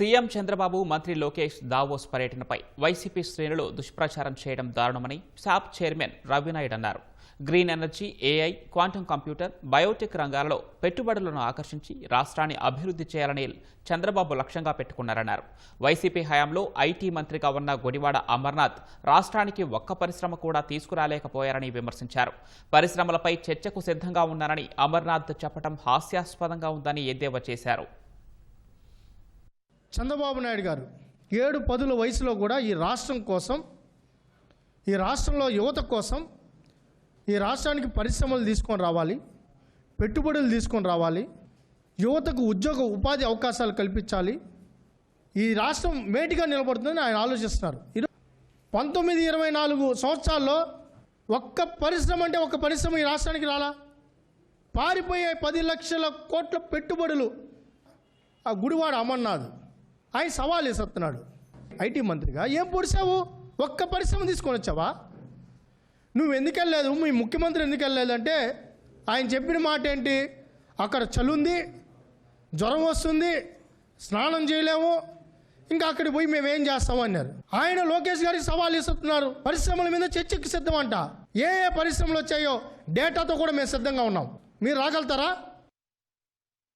CM Chandrababu, మంత్రి Lokesh Davos పర్యటనపై YCP శ్రేణులు దుష్ప్రచారం చేయడం దారుణమని శాప్ చైర్మన్ రవినాయుడు అన్నారు. Green energy, AI, quantum computer, Biotech రంగాలలో పెట్టుబడులను ఆకర్షించి రాష్ట్రాన్ని అభివృద్ధి చేయాలని చంద్రబాబు లక్ష్యంగా పెట్టుకున్నారన్నారు. వైసీపీ హయాంలో ఐటీ మంత్రిగా ఉన్న గుడివాడ అమర్నాథ్ రాష్ట్రానికి ఒక్క పరిశ్రమ కూడా తీసుకురాలేకపోయారని విమర్శించారు. పరిశ్రమలపై చర్చకు సిద్ధంగా ఉన్నారని అమర్నాథ్ చెప్పడం హాస్యాస్పదంగా ఉందని ఎద్దేవా చేశారు. చంద్రబాబు నాయుడు గారు 7-10 వయసులో కూడా ఈ రాష్ట్రం కోసం, ఈ రాష్ట్రంలో యువత కోసం, ఈ రాష్ట్రానికి పరిశ్రమలు తీసుకొని రావాలి, పెట్టుబడులు తీసుకొని రావాలి, యువతకు ఉపాధి అవకాశాలు కల్పించాలి, ఈ రాష్ట్రం మేటిగా నిలబడుతుందని ఆయన ఆలోచిస్తున్నారు. 19-24 సంవత్సరాల్లో ఒక్క పరిశ్రమ అంటే ఒక్క పరిశ్రమ ఈ రాష్ట్రానికి రాలా. పారిపోయే 10 లక్షల కోట్ల పెట్టుబడులు ఆ గుడివాడ అమర్నాథ్ ఆయన సవాల్ వేస్తున్నాడు. ఐటీ మంత్రిగా ఏం పొడిచావు? ఒక్క పరిశ్రమ తీసుకొని వచ్చావా? నువ్వు ఎందుకు వెళ్ళలేదు? మీ ముఖ్యమంత్రి ఎందుకు వెళ్ళలేదు అంటే ఆయన చెప్పిన మాట ఏంటి? అక్కడ చలుంది, జ్వరం వస్తుంది, స్నానం చేయలేము, ఇంకా అక్కడికి పోయి మేము ఏం చేస్తాము అన్నారు. ఆయన లోకేష్ గారికి సవాల్ ఇస్తున్నారు. పరిశ్రమల మీద చర్చకి సిద్ధమంట. ఏ పరిశ్రమలు వచ్చాయో డేటాతో కూడా మేము సిద్ధంగా ఉన్నాం. మీరు రాగలుగుతారా?